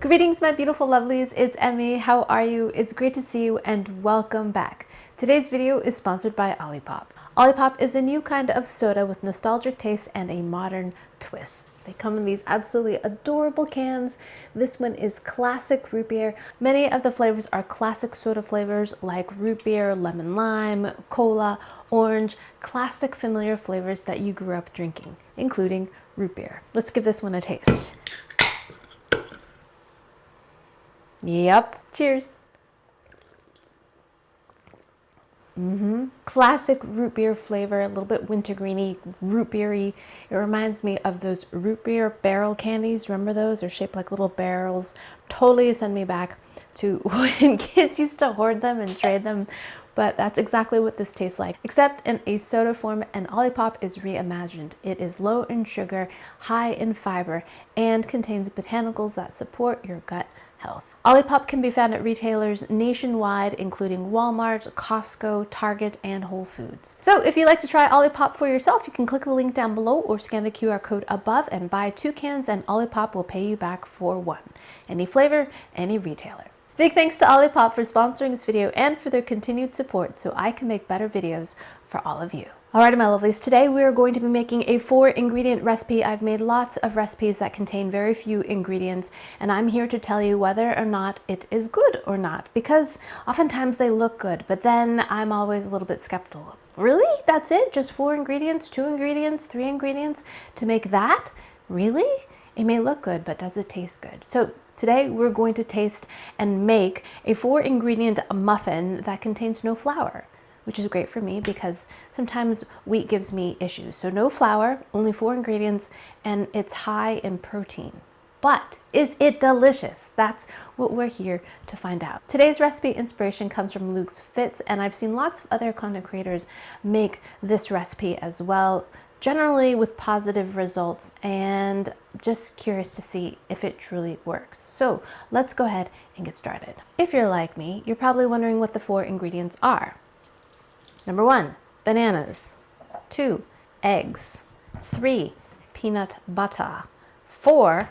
Greetings, my beautiful lovelies. It's Emmy. How are you? It's great to see you and welcome back. Today's video is sponsored by Olipop. Olipop is a new kind of soda with nostalgic taste and a modern twist. They come in these absolutely adorable cans. This one is classic root beer. Many of the flavors are classic soda flavors like root beer, lemon lime, cola, orange, classic familiar flavors that you grew up drinking, including root beer. Let's give this one a taste. Yep. Cheers. Classic root beer flavor, a little bit wintergreeny, root beery. It reminds me of those root beer barrel candies. Remember those? They're shaped like little barrels. Totally send me back to when kids used to hoard them and trade them. But that's exactly what this tastes like, except in a soda form, and Olipop is reimagined. It is low in sugar, high in fiber, and contains botanicals that support your gut health. Olipop can be found at retailers nationwide, including Walmart, Costco, Target, and Whole Foods. So if you'd like to try Olipop for yourself, you can click the link down below or scan the QR code above and buy 2 cans, and Olipop will pay you back for 1. Any flavor, any retailer. Big thanks to Olipop for sponsoring this video and for their continued support so I can make better videos for all of you. Alrighty, my lovelies, today we are going to be making a 4-ingredient recipe. I've made lots of recipes that contain very few ingredients, and I'm here to tell you whether or not it is good or not, because oftentimes they look good, but then I'm always a little bit skeptical. Really? That's it? Just 4 ingredients, 2 ingredients, 3 ingredients to make that? Really? It may look good, but does it taste good? So today we're going to taste and make a 4-ingredient muffin that contains no flour, which is great for me because sometimes wheat gives me issues. So no flour, only 4 ingredients, and it's high in protein. But is it delicious? That's what we're here to find out. Today's recipe inspiration comes from Luke's Fits, and I've seen lots of other content creators make this recipe as well, generally with positive results, and just curious to see if it truly works. So let's go ahead and get started. If you're like me, you're probably wondering what the 4 ingredients are. Number 1, bananas. 2, eggs. 3, peanut butter. 4,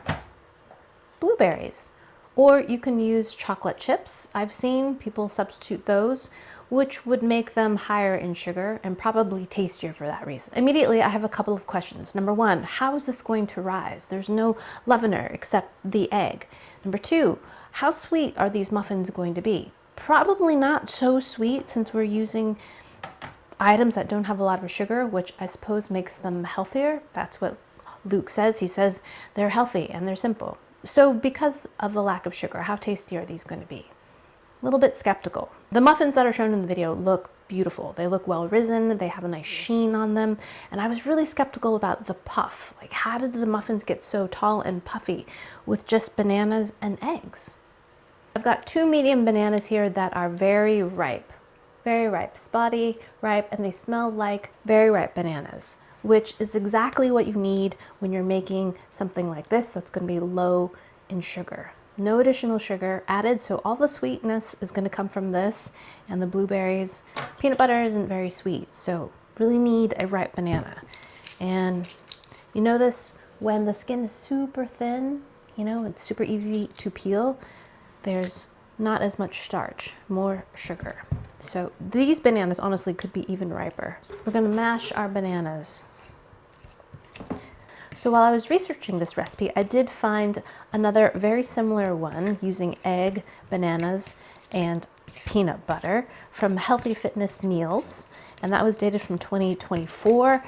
blueberries. Or you can use chocolate chips. I've seen people substitute those, which would make them higher in sugar and probably tastier for that reason. Immediately, I have a couple of questions. Number 1, how is this going to rise? There's no leavener except the egg. Number 2, how sweet are these muffins going to be? Probably not so sweet since we're using items that don't have a lot of sugar, which I suppose makes them healthier. That's what Luke says. He says they're healthy and they're simple. So because of the lack of sugar, how tasty are these going to be? A little bit skeptical. The muffins that are shown in the video look beautiful. They look well risen, they have a nice sheen on them, and I was really skeptical about the puff. Like, how did the muffins get so tall and puffy with just bananas and eggs? I've got 2 medium bananas here that are very ripe, spotty, ripe, and they smell like very ripe bananas, which is exactly what you need when you're making something like this that's going to be low in sugar. No additional sugar added, so all the sweetness is going to come from this and the blueberries. Peanut butter isn't very sweet, so really need a ripe banana. And you know this, when the skin is super thin, you know, it's super easy to peel, there's not as much starch, more sugar. So these bananas honestly could be even riper. We're going to mash our bananas. So while I was researching this recipe, I did find another very similar one using egg, bananas, and peanut butter from Healthy Fitness Meals, and that was dated from 2024.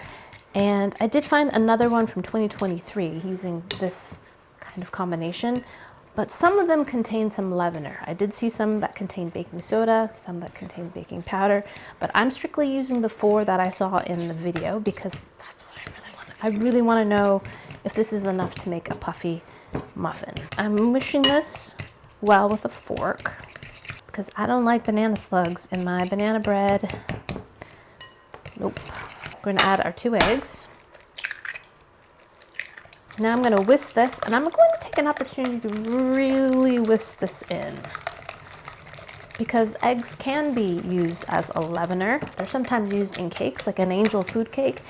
And I did find another one from 2023 using this kind of combination, but some of them contain some leavener. I did see some that contain baking soda, some that contain baking powder, but I'm strictly using the 4 that I saw in the video because that's what I really want. I really want to know if this is enough to make a puffy muffin. I'm mushing this well with a fork because I don't like banana slugs in my banana bread. Nope. We're going to add our 2 eggs. Now I'm going to whisk this, and I'm going to take an opportunity to really whisk this in because eggs can be used as a leavener. They're sometimes used in cakes, like an angel food cake.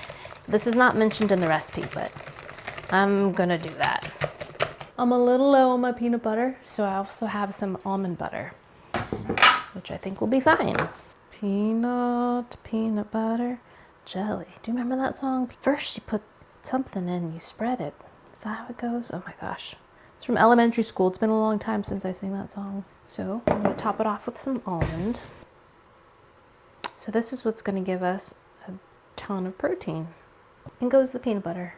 This is not mentioned in the recipe, but I'm gonna do that. I'm a little low on my peanut butter, so I also have some almond butter, which I think will be fine. Peanut butter, jelly. Do you remember that song? First you put something in, you spread it. Is that how it goes? Oh my gosh. It's from elementary school. It's been a long time since I sang that song. So I'm gonna top it off with some almond. So this is what's gonna give us a ton of protein. In goes the peanut butter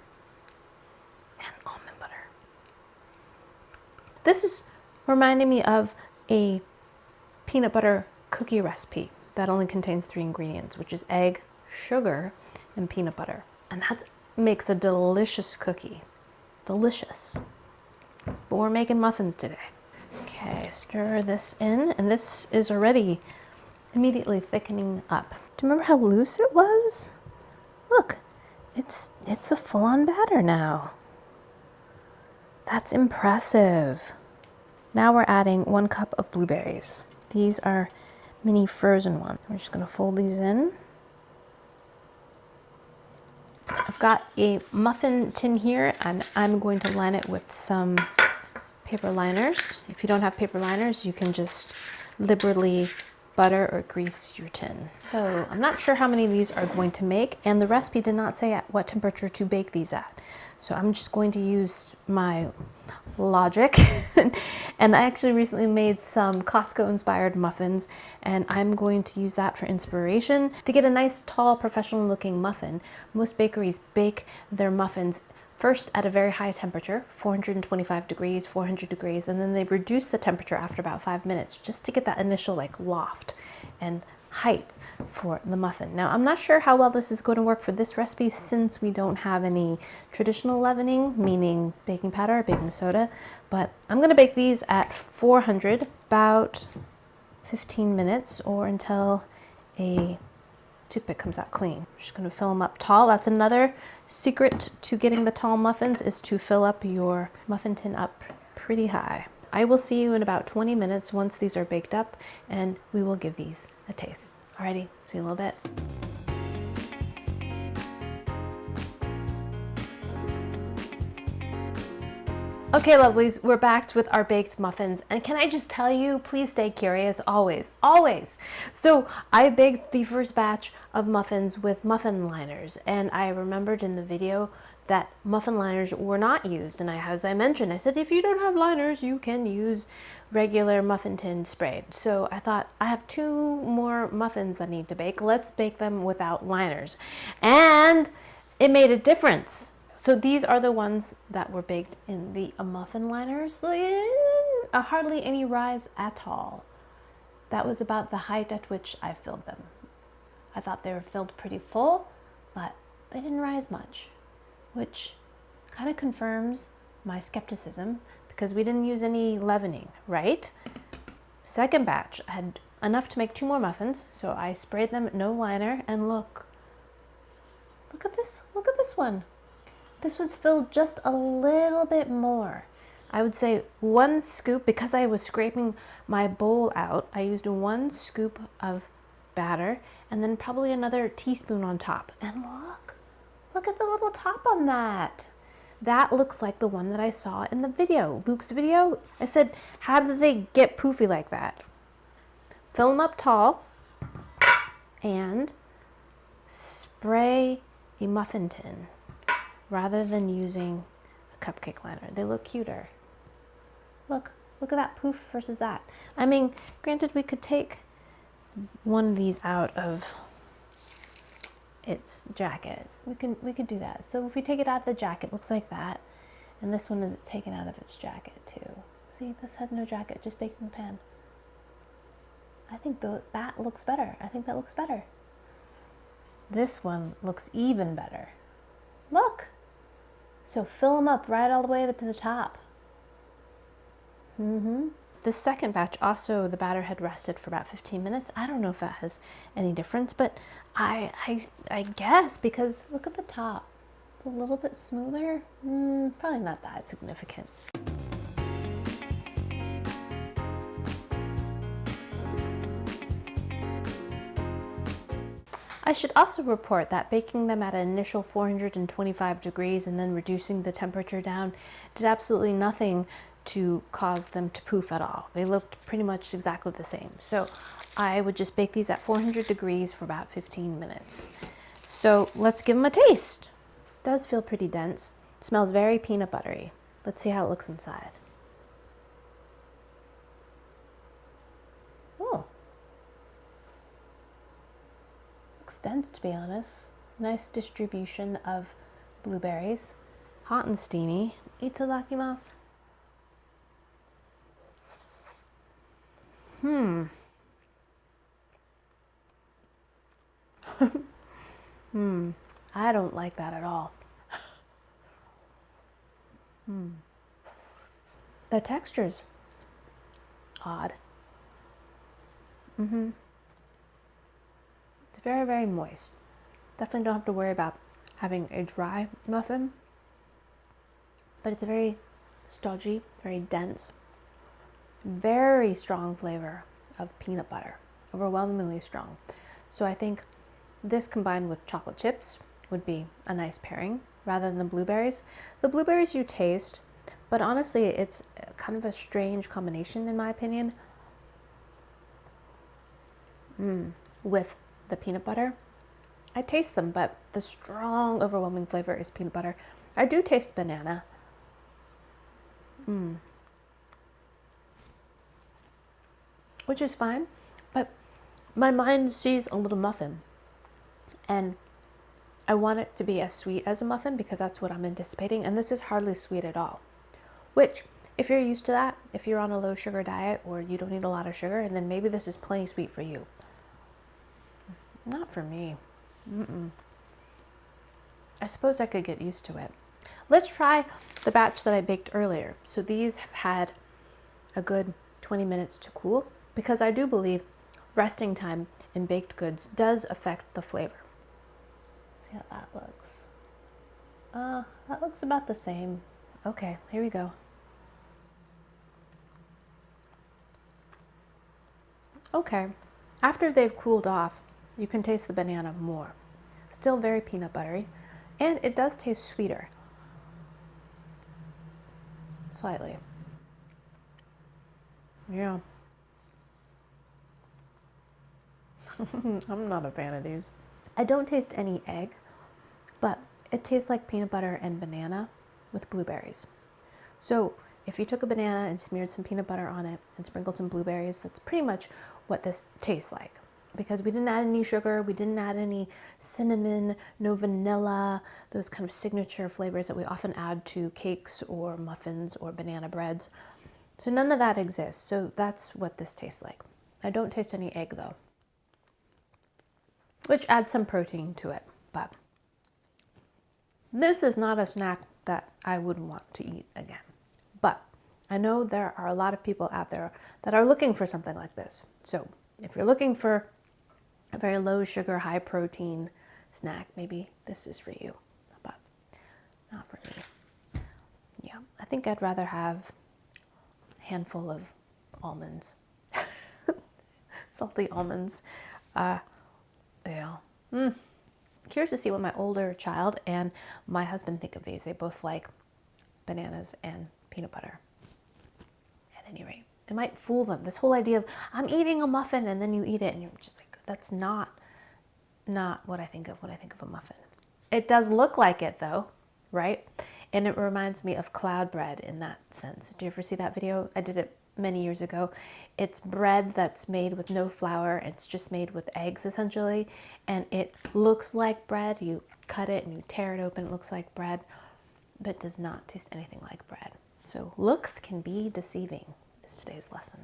and almond butter. This is reminding me of a peanut butter cookie recipe that only contains 3 ingredients, which is egg, sugar, and peanut butter. And that makes a delicious cookie. Delicious. But we're making muffins today. Okay, stir this in, and this is already immediately thickening up. Do you remember how loose it was? Look, it's a full-on batter now. That's impressive. Now we're adding 1 cup of blueberries. These are mini frozen ones. I'm just gonna fold these in. I've got a muffin tin here, and I'm going to line it with some paper liners. If you don't have paper liners, you can just liberally butter or grease your tin. So I'm not sure how many of these are going to make, and the recipe did not say at what temperature to bake these at. So I'm just going to use my logic. And I actually recently made some Costco inspired muffins, and I'm going to use that for inspiration. To get a nice tall professional looking muffin, most bakeries bake their muffins first at a very high temperature, 425 degrees, 400 degrees, and then they reduce the temperature after about 5 minutes just to get that initial like loft and height for the muffin. Now, I'm not sure how well this is going to work for this recipe since we don't have any traditional leavening, meaning baking powder or baking soda, but I'm going to bake these at 400 about 15 minutes or until a toothpick comes out clean. I'm just going to fill them up tall. That's another secret to getting the tall muffins, is to fill up your muffin tin up pretty high. I will see you in about 20 minutes once these are baked up, and we will give these a taste. Alrighty, see you in a little bit. Okay, lovelies, we're back with our baked muffins, and can I just tell you, please stay curious, always, always. So I baked the first batch of muffins with muffin liners, and I remembered in the video that muffin liners were not used, and as I mentioned, I said if you don't have liners, you can use regular muffin tin sprayed. So I thought, I have 2 more muffins I need to bake, let's bake them without liners. And it made a difference. So these are the ones that were baked in the muffin liners. Hardly any rise at all. That was about the height at which I filled them. I thought they were filled pretty full, but they didn't rise much, which kind of confirms my skepticism because we didn't use any leavening, right? Second batch, I had enough to make 2 more muffins, so I sprayed them no liner, and look at this one. This was filled just a little bit more. I would say 1 scoop, because I was scraping my bowl out, I used 1 scoop of batter and then probably another teaspoon on top. And look at the little top on that. That looks like the one that I saw in the video, Luke's video. I said, how did they get poofy like that? Fill them up tall and spray a muffin tin rather than using a cupcake liner. They look cuter. Look at that poof versus that. I mean, granted, we could take one of these out of its jacket. We could do that. So if we take it out of the jacket, it looks like that. And this one is taken out of its jacket too. See, this had no jacket, just baked in the pan. I think that looks better. I think that looks better. This one looks even better. Look. So fill them up right all the way to the top. The second batch, also the batter had rested for about 15 minutes. I don't know if that has any difference, but I guess, because look at the top. It's a little bit smoother. Probably not that significant. I should also report that baking them at an initial 425 degrees and then reducing the temperature down did absolutely nothing to cause them to poof at all. They looked pretty much exactly the same. So I would just bake these at 400 degrees for about 15 minutes. So let's give them a taste. It does feel pretty dense. It smells very peanut buttery. Let's see how it looks inside. Oh. Looks dense, to be honest. Nice distribution of blueberries. Hot and steamy. Itadakimasu. I don't like that at all. The texture's odd. It's very, very moist. Definitely don't have to worry about having a dry muffin, but it's very stodgy, very dense, very strong flavor of peanut butter, overwhelmingly strong. So I think this combined with chocolate chips would be a nice pairing rather than the blueberries. The blueberries you taste, but honestly, it's kind of a strange combination in my opinion with the peanut butter. I taste them, but the strong, overwhelming flavor is peanut butter. I do taste banana. Which is fine, but my mind sees a little muffin, and I want it to be as sweet as a muffin because that's what I'm anticipating, and this is hardly sweet at all. Which, if you're used to that, if you're on a low sugar diet or you don't eat a lot of sugar, and then maybe this is plenty sweet for you. Not for me. I suppose I could get used to it. Let's try the batch that I baked earlier. So these have had a good 20 minutes to cool because I do believe resting time in baked goods does affect the flavor. See how that looks. That looks about the same. Okay, here we go. Okay, after they've cooled off, you can taste the banana more. Still very peanut buttery, and it does taste sweeter. Slightly. Yeah. I'm not a fan of these. I don't taste any egg, but it tastes like peanut butter and banana with blueberries. So if you took a banana and smeared some peanut butter on it and sprinkled some blueberries, that's pretty much what this tastes like. Because we didn't add any sugar, we didn't add any cinnamon, no vanilla, those kind of signature flavors that we often add to cakes or muffins or banana breads. So none of that exists. So that's what this tastes like. I don't taste any egg though, which adds some protein to it. But this is not a snack that I would want to eat again. But I know there are a lot of people out there that are looking for something like this. So if you're looking for a very low sugar, high protein snack, maybe this is for you, but not for me. Yeah, I think I'd rather have a handful of almonds, salty almonds. Yeah. Curious to see what my older child and my husband think of these. They both like bananas and peanut butter. At any rate, it might fool them. This whole idea of I'm eating a muffin and then you eat it and you're just like, that's not what I think of when I think of a muffin. It does look like it though, right? And it reminds me of cloud bread in that sense. Did you ever see that video? I did it many years ago. It's bread that's made with no flour. It's just made with eggs essentially. And it looks like bread. You cut it and you tear it open. It looks like bread, but does not taste anything like bread. So looks can be deceiving is today's lesson.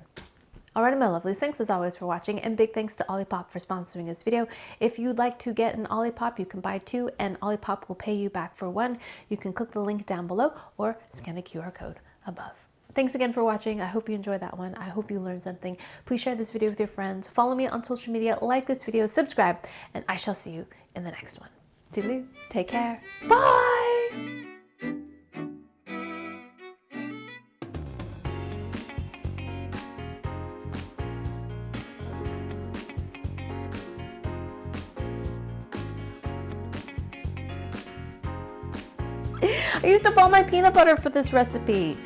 Alright, my lovelies, thanks as always for watching, and big thanks to Olipop for sponsoring this video. If you'd like to get an Olipop, you can buy 2 and Olipop will pay you back for 1. You can click the link down below or scan the QR code above. Thanks again for watching. I hope you enjoyed that one. I hope you learned something. Please share this video with your friends. Follow me on social media, like this video, subscribe, and I shall see you in the next one. Toodaloo, take care, bye! I used up all my peanut butter for this recipe.